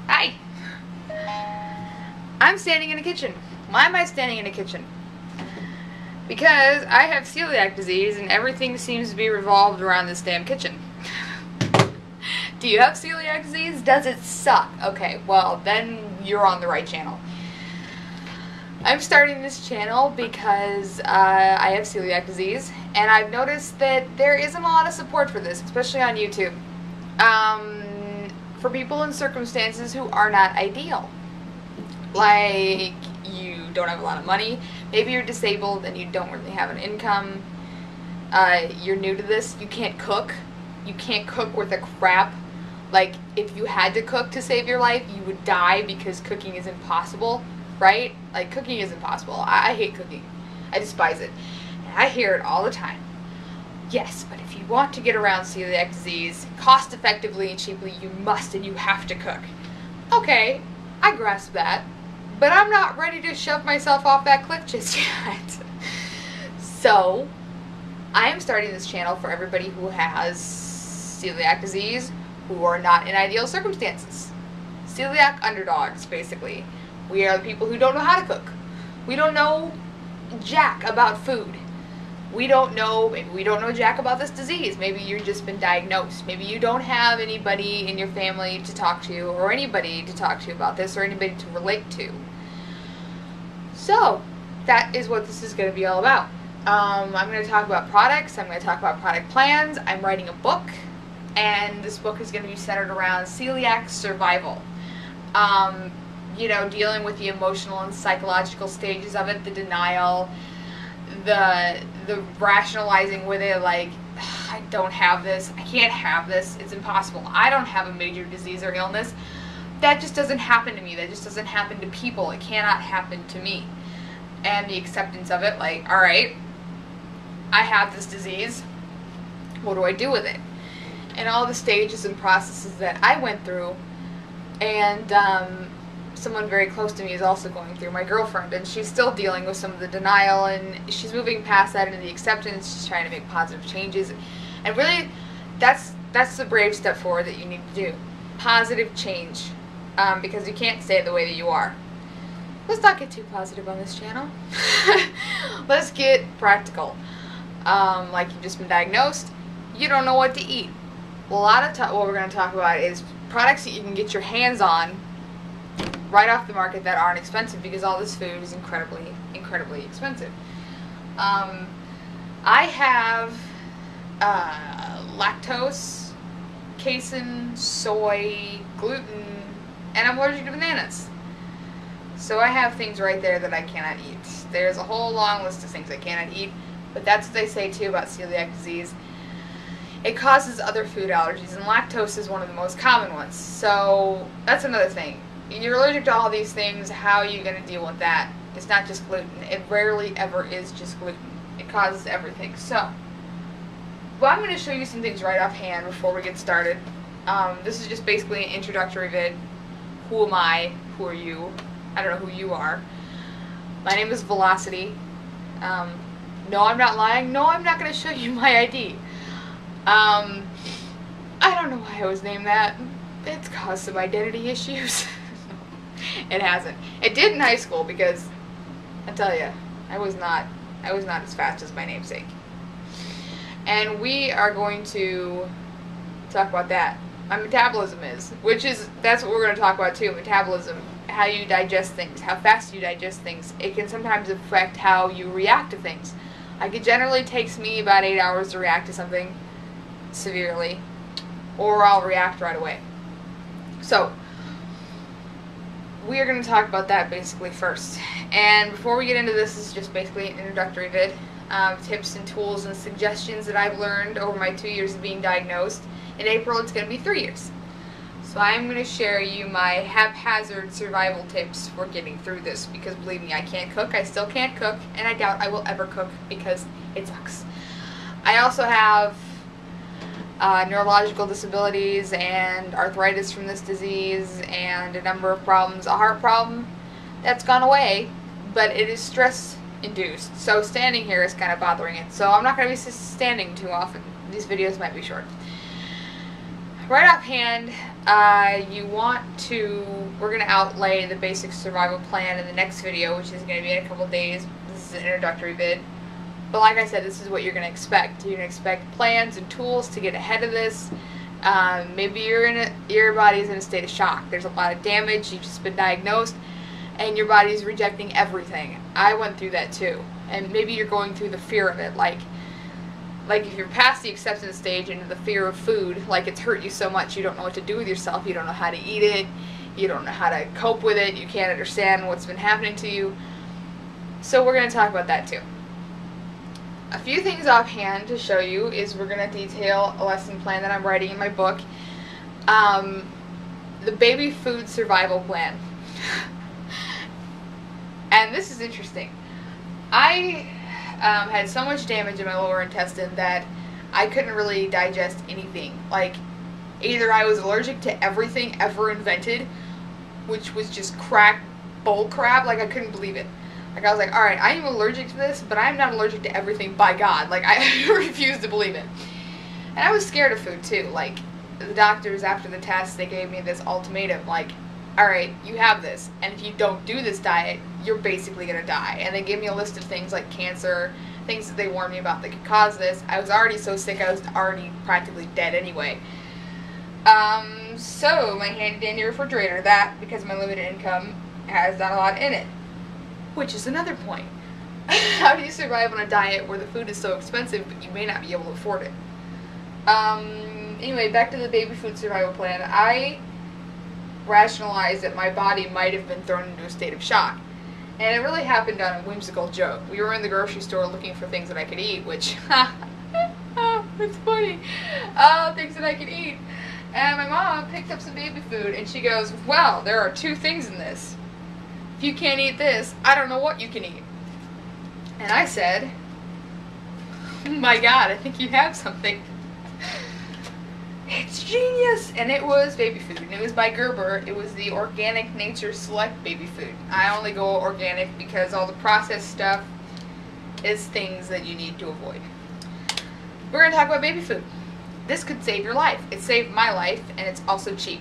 Hi. I'm standing in a kitchen. Why am I standing in a kitchen? Because I have celiac disease and everything seems to be revolved around this damn kitchen. Do you have celiac disease? Does it suck? Okay, well then you're on the right channel. I'm starting this channel because I have celiac disease, and I've noticed that there isn't a lot of support for this, especially on YouTube, for people in circumstances who are not ideal. Like, you don't have a lot of money, maybe you're disabled and you don't really have an income, you're new to this, you can't cook worth a crap. Like, if you had to cook to save your life, you would die because cooking is impossible. Right? Like, cooking is impossible. I hate cooking. I despise it. And I hear it all the time. Yes, but if you want to get around celiac disease cost effectively and cheaply, you must and you have to cook. Okay, I grasp that. But I'm not ready to shove myself off that cliff just yet. So, I am starting this channel for everybody who has celiac disease, who are not in ideal circumstances. Celiac underdogs, basically. We are the people who don't know how to cook. We don't know jack about food. Maybe we don't know jack about this disease. Maybe you've just been diagnosed. Maybe you don't have anybody in your family to talk to, or anybody to talk to about this, or anybody to relate to. So, that is what this is going to be all about. I'm going to talk about products. I'm going to talk about product plans. I'm writing a book, and this book is going to be centered around Celiac Survival. You know, dealing with the emotional and psychological stages of it, the denial, the rationalizing with it, like, I don't have this, I can't have this, it's impossible, I don't have a major disease or illness, that just doesn't happen to me, that just doesn't happen to people, it cannot happen to me. And the acceptance of it, like, alright, I have this disease, what do I do with it? And all the stages and processes that I went through, and someone very close to me is also going through, my girlfriend, and she's still dealing with some of the denial, and she's moving past that into the acceptance. She's trying to make positive changes, and really that's the brave step forward that you need to do. Positive change, because you can't stay the way that you are. Let's not get too positive on this channel. Let's get practical. Like, you've just been diagnosed, you don't know what to eat. Well, a lot of what we're going to talk about is products that you can get your hands on right off the market that aren't expensive, because all this food is incredibly expensive. I have lactose, casein, soy, gluten, and I'm allergic to bananas. So I have things right there that I cannot eat. There's a whole long list of things I cannot eat, but that's what they say too about celiac disease. It causes other food allergies, and lactose is one of the most common ones. So that's another thing. You're allergic to all these things, how are you going to deal with that? It's not just gluten. It rarely ever is just gluten. It causes everything. So, well, I'm going to show you some things right offhand before we get started. This is just basically an introductory vid. Who am I? Who are you? I don't know who you are. My name is Velocity. No, I'm not lying. No, I'm not going to show you my ID. I don't know why I was named that. It's caused some identity issues. It hasn't. It did in high school, because I tell you, I was not as fast as my namesake. And we are going to talk about that. My metabolism that's what we're going to talk about too. Metabolism, how you digest things, how fast you digest things. It can sometimes affect how you react to things. Like, it generally takes me about 8 hours to react to something severely, or I'll react right away. So, we are going to talk about that basically first. And before we get into this is just basically an introductory vid. Tips and tools and suggestions that I've learned over my 2 years of being diagnosed. In April, it's going to be 3 years. So I'm going to share you my haphazard survival tips for getting through this, because believe me, I can't cook. I still can't cook, and I doubt I will ever cook because it sucks. I also have neurological disabilities and arthritis from this disease, and a number of problems. A heart problem that's gone away, but it is stress induced, so standing here is kind of bothering it, so I'm not going to be standing too often. These videos might be short. Right offhand, we're going to outlay the basic survival plan in the next video, which is going to be in a couple days. This is an introductory vid. But like I said, this is what you're going to expect. You're going to expect plans and tools to get ahead of this. Maybe your body's in a state of shock. There's a lot of damage. You've just been diagnosed, and your body's rejecting everything. I went through that too. And maybe you're going through the fear of it. Like if you're past the acceptance stage into the fear of food, like it's hurt you so much you don't know what to do with yourself. You don't know how to eat it. You don't know how to cope with it. You can't understand what's been happening to you. So we're going to talk about that too. A few things offhand to show you is we're going to detail a lesson plan that I'm writing in my book. The baby food survival plan. And this is interesting. I had so much damage in my lower intestine that I couldn't really digest anything. Like, either I was allergic to everything ever invented, which was just bull crap. Like, I couldn't believe it. Like, I was like, alright, I am allergic to this, but I am not allergic to everything, by God. Like, I refused to believe it. And I was scared of food, too. Like, the doctors, after the test, they gave me this ultimatum, like, alright, you have this, and if you don't do this diet, you're basically going to die. And they gave me a list of things like cancer, things that they warned me about that could cause this. I was already so sick, I was already practically dead anyway. So, my handy-dandy refrigerator, that, because of my limited income, has not a lot in it. Which is another point. How do you survive on a diet where the food is so expensive, but you may not be able to afford it? Anyway, back to the baby food survival plan. I rationalized that my body might have been thrown into a state of shock. And it really happened on a whimsical joke. We were in the grocery store looking for things that I could eat, which, it's funny. Things that I could eat. And my mom picked up some baby food, and she goes, well, there are two things in this. If you can't eat this, I don't know what you can eat. And I said, my God, I think you have something. It's genius! And it was baby food. And it was by Gerber. It was the Organic Nature Select baby food. I only go organic because all the processed stuff is things that you need to avoid. We're going to talk about baby food. This could save your life. It saved my life, and it's also cheap.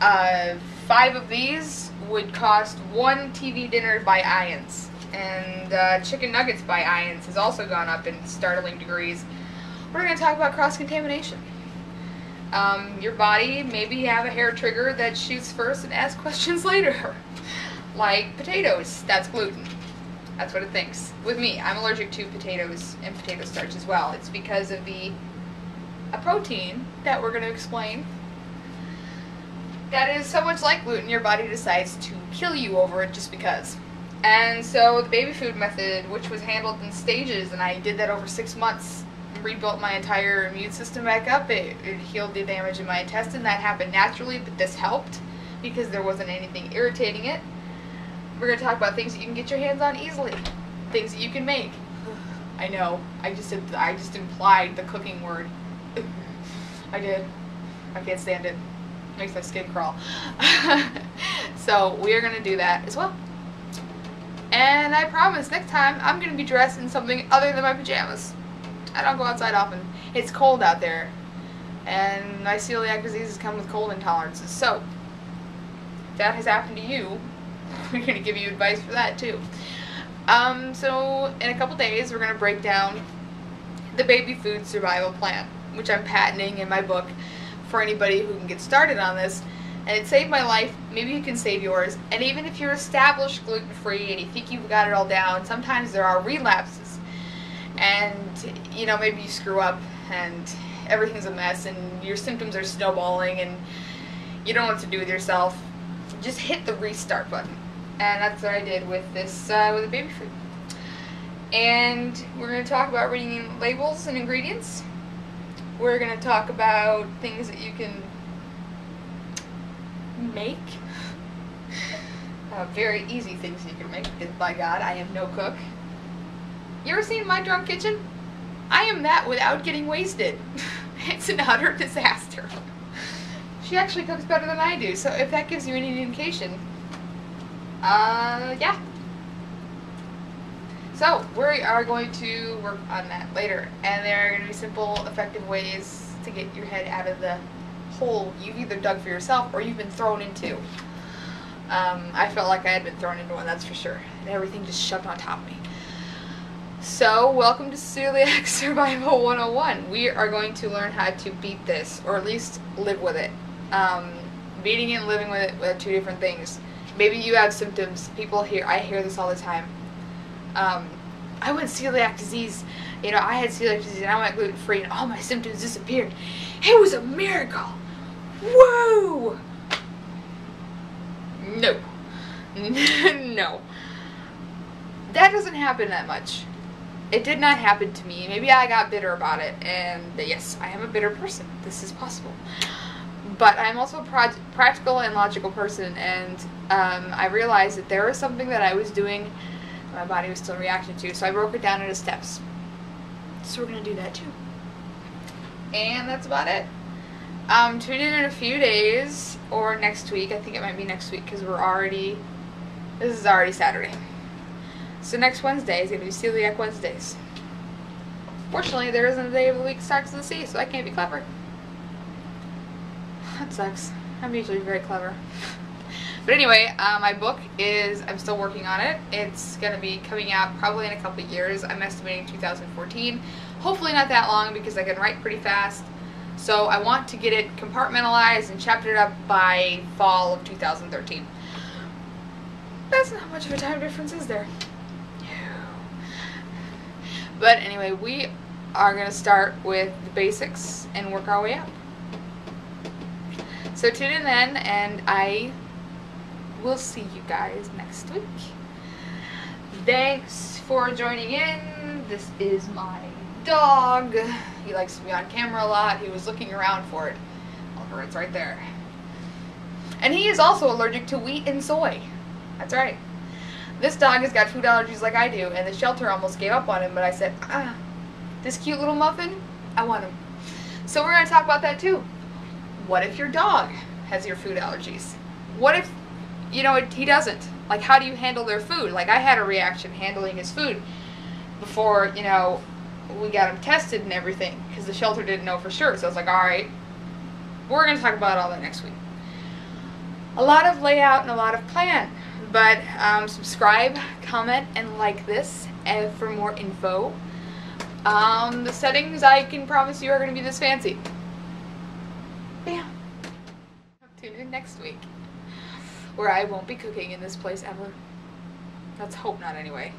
5 of these would cost 1 TV dinner by Ions. And chicken nuggets by Ions has also gone up in startling degrees. We're going to talk about cross-contamination. Your body, maybe you have a hair trigger that shoots first and asks questions later. Like potatoes, that's gluten. That's what it thinks. With me, I'm allergic to potatoes and potato starch as well. It's because of a protein that we're going to explain that is so much like gluten, your body decides to kill you over it just because. And so the baby food method, which was handled in stages, and I did that over 6 months, rebuilt my entire immune system back up. It healed the damage in my intestine. That happened naturally, but this helped because there wasn't anything irritating it. We're going to talk about things that you can get your hands on easily, things that you can make. I know, I just implied the cooking word. I did. I can't stand it. Makes my skin crawl. So we are going to do that as well. And I promise next time I'm going to be dressed in something other than my pajamas. I don't go outside often. It's cold out there. And my celiac diseases come with cold intolerances. So if that has happened to you, we're going to give you advice for that too. So in a couple days we're going to break down the baby food survival plan, which I'm patenting in my book for anybody who can get started on this. And it saved my life. Maybe you can save yours. And even if you're established gluten-free and you think you've got it all down, sometimes there are relapses. And, you know, maybe you screw up and everything's a mess and your symptoms are snowballing and you don't know what to do with yourself. Just hit the restart button. And that's what I did with this, with the baby food. And we're going to talk about reading labels and ingredients. We're going to talk about things that you can make. Very easy things you can make, because by God, I am no cook. You ever seen My Drunk Kitchen? I am that without getting wasted. It's an utter disaster. She actually cooks better than I do, so if that gives you any indication, yeah. So, we are going to work on that later, and there are going to be simple, effective ways to get your head out of the hole you've either dug for yourself or you've been thrown into. I felt like I had been thrown into one, that's for sure. And everything just shoved on top of me. So, welcome to Celiac Survival 101. We are going to learn how to beat this, or at least live with it. Beating it and living with it are two different things. Maybe you have symptoms. I hear this all the time. I went celiac disease. You know, I had celiac disease and I went gluten-free and all my symptoms disappeared. It was a miracle. Woo! No. No. That doesn't happen that much. It did not happen to me. Maybe I got bitter about it, and yes, I am a bitter person. This is possible. But I'm also a practical and logical person, and I realized that there was something that I was doing my body was still reacting to, so I broke it down into steps. So we're going to do that too. And that's about it. Tune in a few days, or next week. I think it might be next week, because this is already Saturday. So next Wednesday is going to be Celiac Wednesdays. Fortunately, there isn't a day of the week that starts with a C, so I can't be clever. That sucks. I'm usually very clever. But anyway, my book I'm still working on it. It's going to be coming out probably in a couple of years. I'm estimating 2014. Hopefully not that long, because I can write pretty fast. So I want to get it compartmentalized and chaptered up by fall of 2013. That's not much of a time difference, is there? But anyway, we are going to start with the basics and work our way up. So tune in then, and I will see you guys next week. Thanks for joining in. This is my dog. He likes to be on camera a lot. He was looking around for it. Oliver, it's right there. And he is also allergic to wheat and soy. That's right. This dog has got food allergies like I do, and the shelter almost gave up on him, but I said, this cute little muffin, I want him. So we're going to talk about that too. What if your dog has your food allergies? What if, he doesn't? Like, how do you handle their food? Like, I had a reaction handling his food before, we got him tested and everything, because the shelter didn't know for sure. So I was like, alright, we're going to talk about all that next week. A lot of layout and a lot of plan. But subscribe, comment, and like this for more info. The settings, I can promise you, are going to be this fancy. Bam. Tune in next week, where I won't be cooking in this place ever. Let's hope not, anyway.